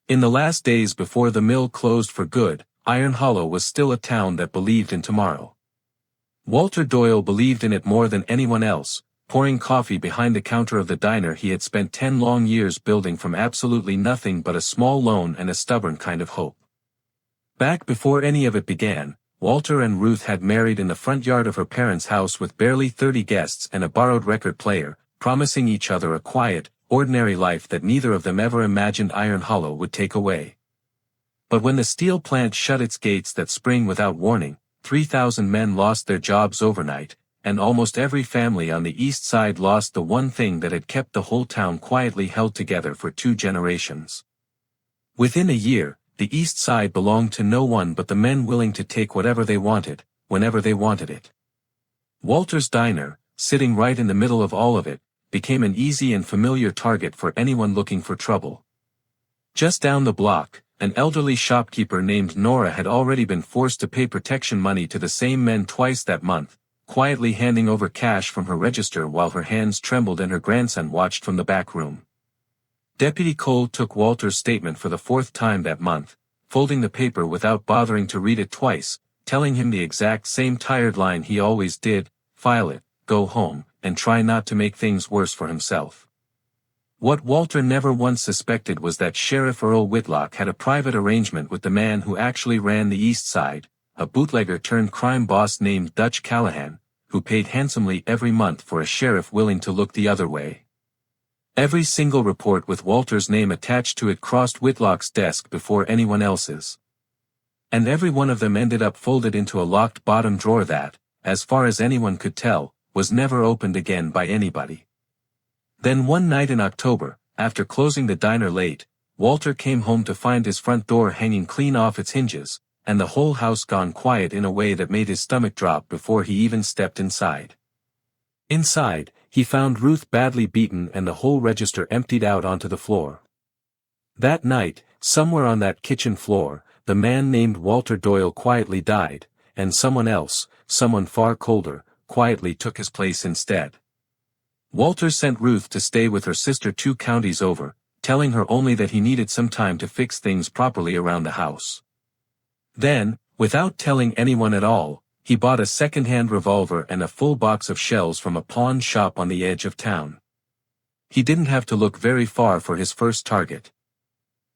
In the last days before the mill closed for good, Ironhollow was still a town that believed in tomorrow. Walter Doyle believed in it more than anyone else, pouring coffee behind the counter of the diner he had spent 10 long years building from absolutely nothing but a small loan and a stubborn kind of hope. Back before any of it began, Walter and Ruth had married in the front yard of her parents' house with barely 30 guests and a borrowed record player, promising each other a quiet, ordinary life that neither of them ever imagined Ironhollow would take away. But when the steel plant shut its gates that spring without warning, 3,000 men lost their jobs overnight, and almost every family on the east side lost the one thing that had kept the whole town quietly held together for 2 generations. Within a year, the east side belonged to no one but the men willing to take whatever they wanted, whenever they wanted it. Walter's diner, sitting right in the middle of all of it, became an easy and familiar target for anyone looking for trouble. Just down the block, an elderly shopkeeper named Nora had already been forced to pay protection money to the same men twice that month, quietly handing over cash from her register while her hands trembled and her grandson watched from the back room. Deputy Cole took Walter's statement for the 4th time that month, folding the paper without bothering to read it twice, telling him the exact same tired line he always did: file it, go home, and try not to make things worse for himself. What Walter never once suspected was that Sheriff Earl Whitlock had a private arrangement with the man who actually ran the east side, a bootlegger turned crime boss named Dutch Callahan, who paid handsomely every month for a sheriff willing to look the other way. Every single report with Walter's name attached to it crossed Whitlock's desk before anyone else's. And every one of them ended up folded into a locked bottom drawer that, as far as anyone could tell, was never opened again by anybody. Then one night in October, after closing the diner late, Walter came home to find his front door hanging clean off its hinges, and the whole house gone quiet in a way that made his stomach drop before he even stepped inside. Inside, he found Ruth badly beaten and the whole register emptied out onto the floor. That night, somewhere on that kitchen floor, the man named Walter Doyle quietly died, and someone else, someone far colder, quietly took his place instead. Walter sent Ruth to stay with her sister 2 counties over, telling her only that he needed some time to fix things properly around the house. Then, without telling anyone at all, he bought a second-hand revolver and a full box of shells from a pawn shop on the edge of town. He didn't have to look very far for his first target.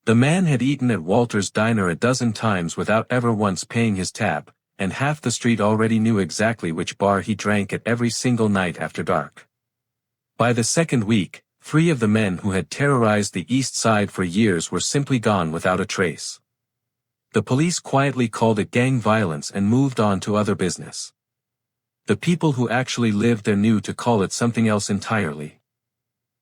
The man had eaten at Walter's diner a dozen times without ever once paying his tab, and half the street already knew exactly which bar he drank at every single night after dark. By the second week, 3 of the men who had terrorized the east side for years were simply gone without a trace. The police quietly called it gang violence and moved on to other business. The people who actually lived there knew to call it something else entirely.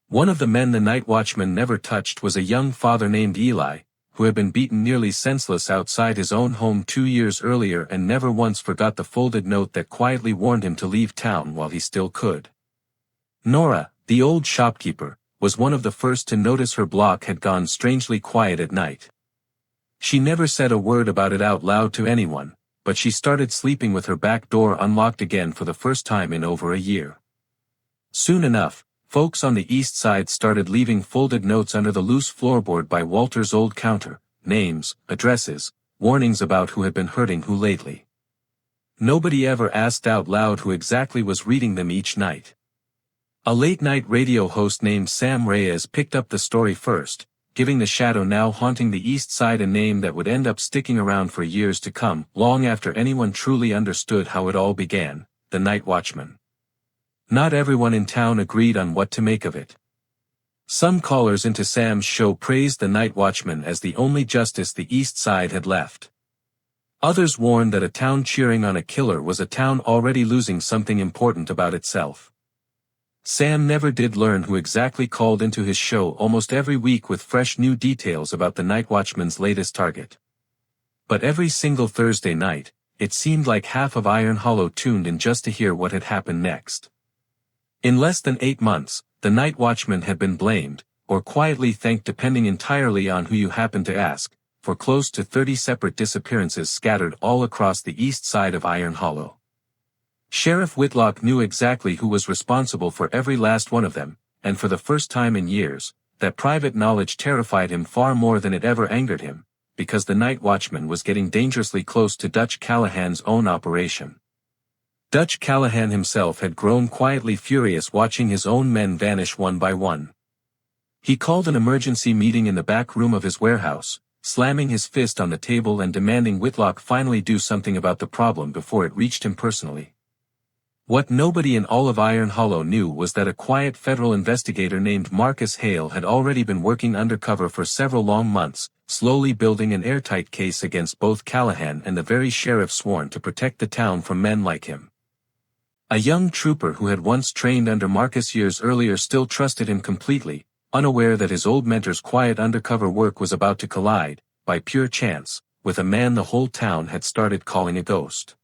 One of the men the Nightwatchman never touched was a young father named Eli, who had been beaten nearly senseless outside his own home 2 years earlier and never once forgot the folded note that quietly warned him to leave town while he still could. Nora, the old shopkeeper, was one of the first to notice her block had gone strangely quiet at night. She never said a word about it out loud to anyone, but she started sleeping with her back door unlocked again for the first time in over a year. Soon enough, folks on the east side started leaving folded notes under the loose floorboard by Walter's old counter, names, addresses, warnings about who had been hurting who lately. Nobody ever asked out loud who exactly was reading them each night. A late-night radio host named Sam Reyes picked up the story first, giving the shadow now haunting the east side a name that would end up sticking around for years to come, long after anyone truly understood how it all began: the Nightwatchman. Not everyone in town agreed on what to make of it. Some callers into Sam's show praised the Nightwatchman as the only justice the east side had left. Others warned that a town cheering on a killer was a town already losing something important about itself. Sam never did learn who exactly called into his show almost every week with fresh new details about the Nightwatchman's latest target. But every single Thursday night, it seemed like half of Ironhollow tuned in just to hear what had happened next. In less than 8 months, the Nightwatchman had been blamed, or quietly thanked depending entirely on who you happened to ask, for close to 30 separate disappearances scattered all across the east side of Ironhollow. Sheriff Whitlock knew exactly who was responsible for every last one of them, and for the first time in years, that private knowledge terrified him far more than it ever angered him, because the night watchman was getting dangerously close to Dutch Callahan's own operation. Dutch Callahan himself had grown quietly furious watching his own men vanish one by one. He called an emergency meeting in the back room of his warehouse, slamming his fist on the table and demanding Whitlock finally do something about the problem before it reached him personally. What nobody in all of Ironhollow knew was that a quiet federal investigator named Marcus Hale had already been working undercover for several long months, slowly building an airtight case against both Callahan and the very sheriff sworn to protect the town from men like him. A young trooper who had once trained under Marcus years earlier still trusted him completely, unaware that his old mentor's quiet undercover work was about to collide, by pure chance, with a man the whole town had started calling a ghost.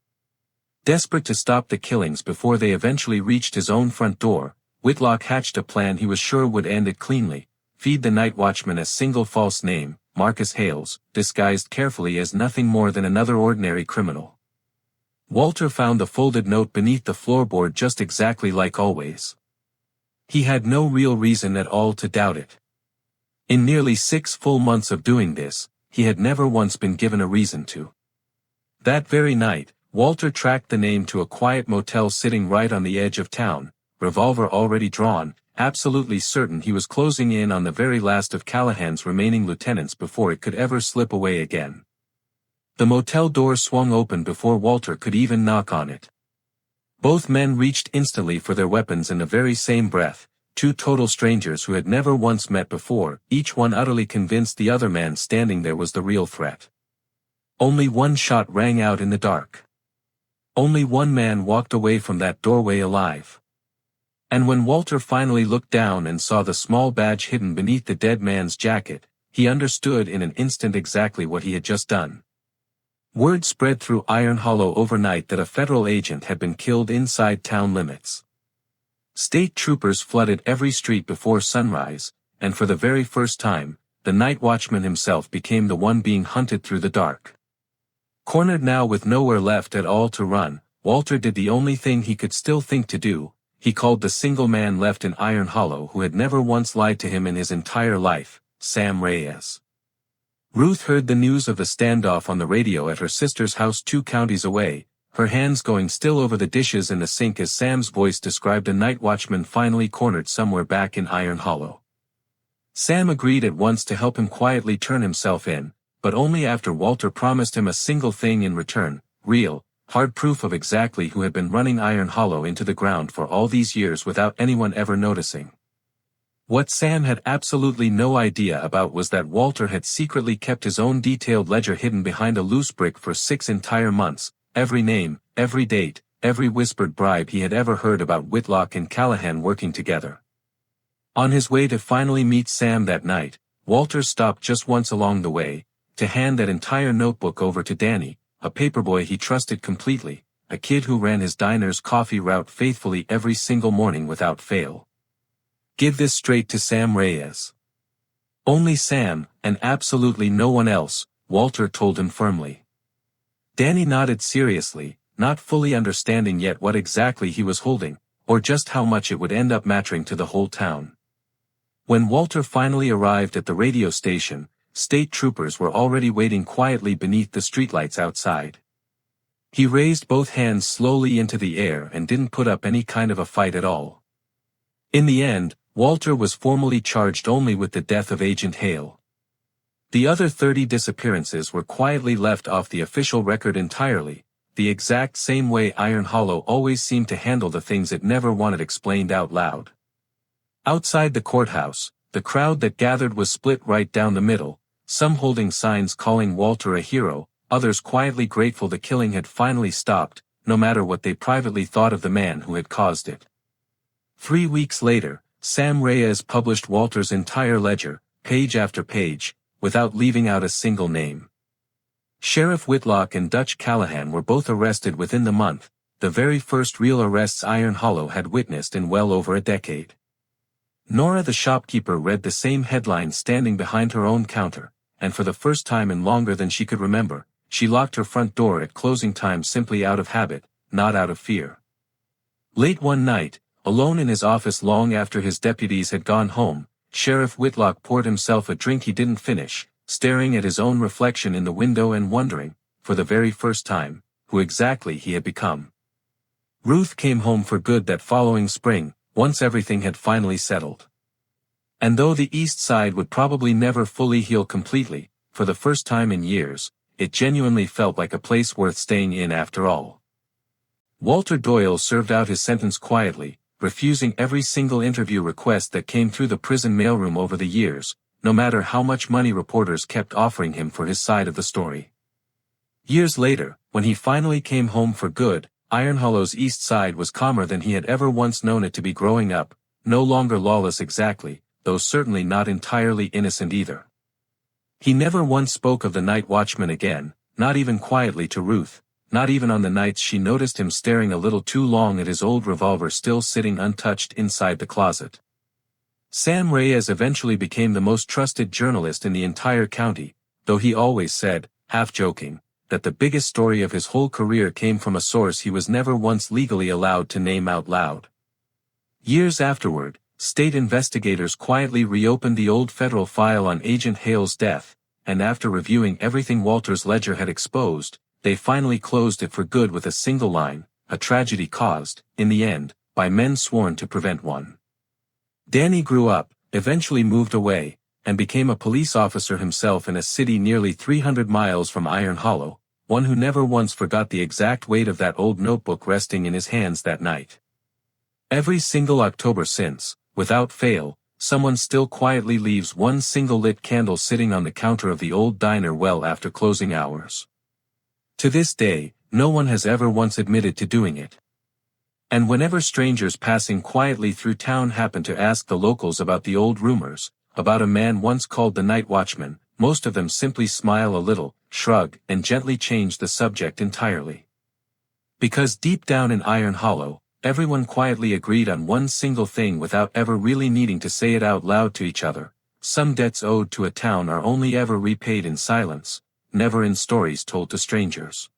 Desperate to stop the killings before they eventually reached his own front door, Whitlock hatched a plan he was sure would end it cleanly: feed the night watchman a single false name, Marcus Hales, disguised carefully as nothing more than another ordinary criminal. Walter found the folded note beneath the floorboard just exactly like always. He had no real reason at all to doubt it. In nearly 6 full months of doing this, he had never once been given a reason to. That very night, Walter tracked the name to a quiet motel sitting right on the edge of town, revolver already drawn, absolutely certain he was closing in on the very last of Callahan's remaining lieutenants before it could ever slip away again. The motel door swung open before Walter could even knock on it. Both men reached instantly for their weapons in the very same breath, two total strangers who had never once met before, each one utterly convinced the other man standing there was the real threat. Only one shot rang out in the dark. Only one man walked away from that doorway alive. And when Walter finally looked down and saw the small badge hidden beneath the dead man's jacket, he understood in an instant exactly what he had just done. Word spread through Ironhollow overnight that a federal agent had been killed inside town limits. State troopers flooded every street before sunrise, and for the very first time, the night watchman himself became the one being hunted through the dark. Cornered now with nowhere left at all to run, Walter did the only thing he could still think to do: he called the single man left in Ironhollow who had never once lied to him in his entire life, Sam Reyes. Ruth heard the news of the standoff on the radio at her sister's house 2 counties away, her hands going still over the dishes in the sink as Sam's voice described a night watchman finally cornered somewhere back in Ironhollow. Sam agreed at once to help him quietly turn himself in, but only after Walter promised him a single thing in return: real, hard proof of exactly who had been running Ironhollow into the ground for all these years without anyone ever noticing. What Sam had absolutely no idea about was that Walter had secretly kept his own detailed ledger hidden behind a loose brick for 6 entire months, every name, every date, every whispered bribe he had ever heard about Whitlock and Callahan working together. On his way to finally meet Sam that night, Walter stopped just once along the way, to hand that entire notebook over to Danny, a paperboy he trusted completely, a kid who ran his diner's coffee route faithfully every single morning without fail. Give this straight to Sam Reyes. Only Sam, and absolutely no one else, Walter told him firmly. Danny nodded seriously, not fully understanding yet what exactly he was holding, or just how much it would end up mattering to the whole town. When Walter finally arrived at the radio station, state troopers were already waiting quietly beneath the streetlights outside. He raised both hands slowly into the air and didn't put up any kind of a fight at all. In the end, Walter was formally charged only with the death of Agent Hale. The other 30 disappearances were quietly left off the official record entirely, the exact same way Ironhollow always seemed to handle the things it never wanted explained out loud. Outside the courthouse, the crowd that gathered was split right down the middle, some holding signs calling Walter a hero, others quietly grateful the killing had finally stopped, no matter what they privately thought of the man who had caused it. 3 weeks later, Sam Reyes published Walter's entire ledger, page after page, without leaving out a single name. Sheriff Whitlock and Dutch Callahan were both arrested within the month, the very first real arrests Ironhollow had witnessed in well over a decade. Nora the shopkeeper read the same headline standing behind her own counter, and for the first time in longer than she could remember, she locked her front door at closing time simply out of habit, not out of fear. Late one night, alone in his office long after his deputies had gone home, Sheriff Whitlock poured himself a drink he didn't finish, staring at his own reflection in the window and wondering, for the very first time, who exactly he had become. Ruth came home for good that following spring, once everything had finally settled. And though the East Side would probably never fully heal completely, for the first time in years, it genuinely felt like a place worth staying in after all. Walter Doyle served out his sentence quietly, refusing every single interview request that came through the prison mailroom over the years, no matter how much money reporters kept offering him for his side of the story. Years later, when he finally came home for good, Ironhollow's East Side was calmer than he had ever once known it to be growing up, no longer lawless exactly, though certainly not entirely innocent either. He never once spoke of the Nightwatchman again, not even quietly to Ruth, not even on the nights she noticed him staring a little too long at his old revolver still sitting untouched inside the closet. Sam Reyes eventually became the most trusted journalist in the entire county, though he always said, half joking, that the biggest story of his whole career came from a source he was never once legally allowed to name out loud. Years afterward, state investigators quietly reopened the old federal file on Agent Hale's death, and after reviewing everything Walter's ledger had exposed, they finally closed it for good with a single line, a tragedy caused, in the end, by men sworn to prevent one. Danny grew up, eventually moved away, and became a police officer himself in a city nearly 300 miles from Ironhollow, one who never once forgot the exact weight of that old notebook resting in his hands that night. Every single October since, without fail, someone still quietly leaves one single lit candle sitting on the counter of the old diner well after closing hours. To this day, no one has ever once admitted to doing it. And whenever strangers passing quietly through town happen to ask the locals about the old rumors, about a man once called the Nightwatchman, most of them simply smile a little, shrug, and gently change the subject entirely. Because deep down in Ironhollow, everyone quietly agreed on one single thing without ever really needing to say it out loud to each other: some debts owed to a town are only ever repaid in silence, never in stories told to strangers.